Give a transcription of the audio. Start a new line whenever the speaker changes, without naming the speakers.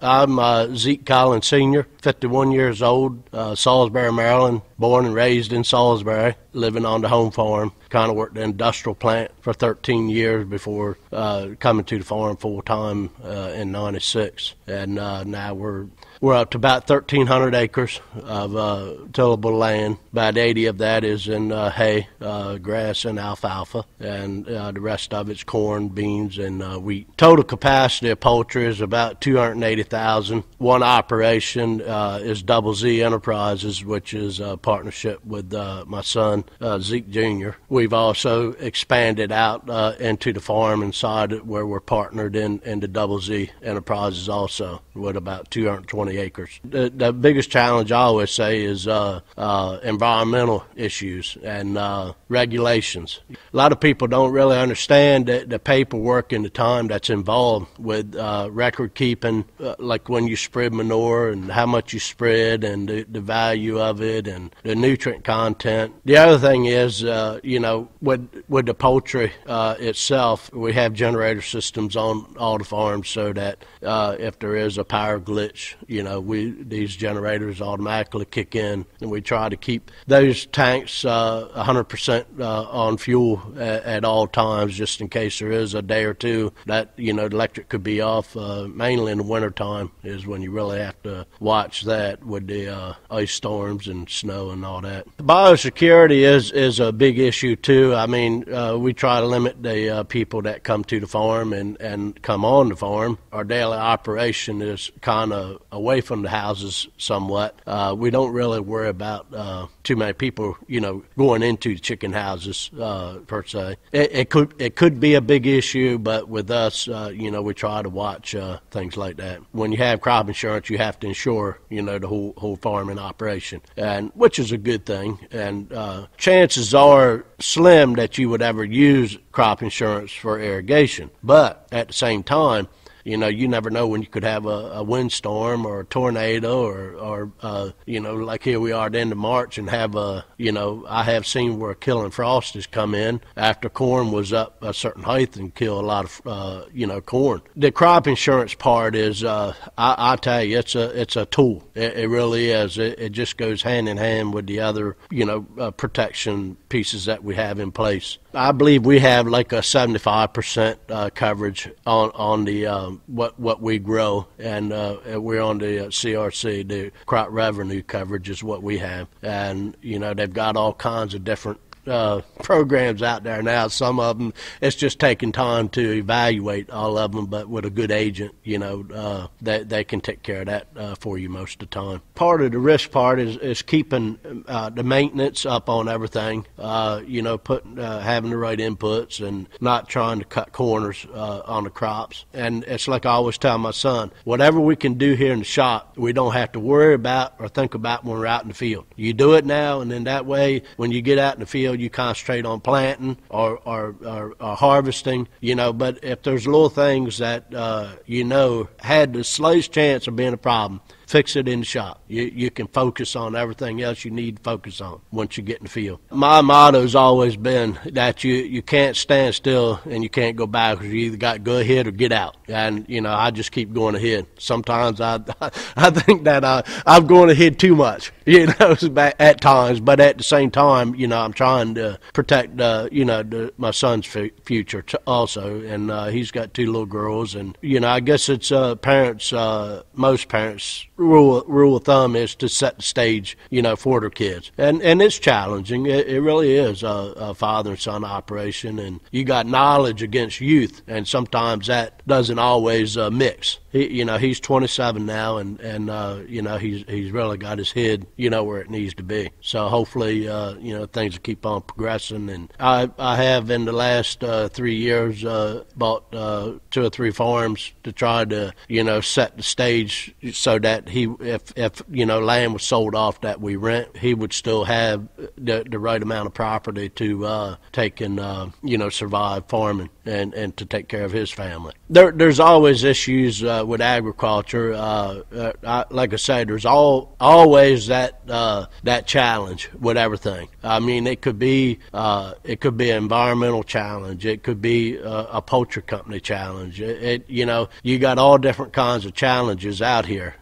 I'm Zeke Sr., 51 years old, Salisbury, Maryland, born and raised in Salisbury, living on the home farm. Kind of worked the industrial plant for 13 years before coming to the farm full-time in '96. And now we're up to about 1,300 acres of tillable land. About 80 of that is in hay, grass, and alfalfa, and the rest of it's corn, beans, and wheat. Total capacity of poultry is about 280,000. One operation is Double Z Enterprises, which is a partnership with my son, Zeke Jr. We've also expanded out into the farm inside it, where we're partnered in the Double Z Enterprises also, with about 220 acres. The biggest challenge I always say is environmental issues and regulations. A lot of people don't really understand the paperwork and the time that's involved with record keeping, like when you spread manure and how much you spread and the value of it and the nutrient content. The other thing is, with the poultry itself, we have generator systems on all the farms so that if there is a power glitch, these generators automatically kick in, and we try to keep those tanks 100% on fuel at all times, just in case there is a day or two that the electric could be off. Mainly in the wintertime is when you really have to watch that with the ice storms and snow and all that. Biosecurity is a big issue too. I mean, we try to limit the people that come to the farm and come on the farm. Our daily operation is kind of away from the houses somewhat. We don't really worry about too many people, going into chicken houses per se. It could be a big issue, but with us, we try to watch things like that. When you have crop insurance, you have to insure, the whole farming operation, and which is a good thing. And chances are slim that you would ever use crop insurance for irrigation, but at the same time, you never know when you could have a windstorm or a tornado or like here we are at the end of March and have I have seen where killing frost has come in after corn was up a certain height and kill a lot of, corn. The crop insurance part is, I tell you, it's a tool. It really is. It just goes hand in hand with the other, protection pieces that we have in place. I believe we have like a 75% coverage on the what we grow, and we're on the CRC, the crop revenue coverage is what we have. And they've got all kinds of different programs out there now. Some of them, it's just taking time to evaluate all of them, but with a good agent, they can take care of that for you most of the time. Part of the risk part is keeping the maintenance up on everything, having the right inputs and not trying to cut corners on the crops. And it's like I always tell my son, whatever we can do here in the shop, we don't have to worry about or think about when we're out in the field. You do it now, and then that way, when you get out in the field, you concentrate on planting or harvesting, but if there's little things that, had the slightest chance of being a problem, fix it in the shop. You can focus on everything else you need to focus on once you get in the field. My motto's always been that you can't stand still and you can't go backwards. You either got to go ahead or get out. And, I just keep going ahead. Sometimes I think that I'm going ahead too much, at times. But at the same time, I'm trying to protect, my son's future also. And he's got two little girls. And, I guess it's parents, most parents' rule of thumb is to set the stage, for their kids. And it's challenging. It really is a father and son operation. And you got knowledge against youth. And sometimes that doesn't always mix. He's 27 now, and he's really got his head, where it needs to be. So hopefully, things will keep on progressing. And I have in the last 3 years bought 2 or 3 farms to try to, set the stage so that if land was sold off that we rent, he would still have the right amount of property to take and, survive farming and to take care of his family. There's always issues with agriculture. Like I say, there's always that challenge with everything. I mean, it could be an environmental challenge. It could be a poultry company challenge. You got all different kinds of challenges out here.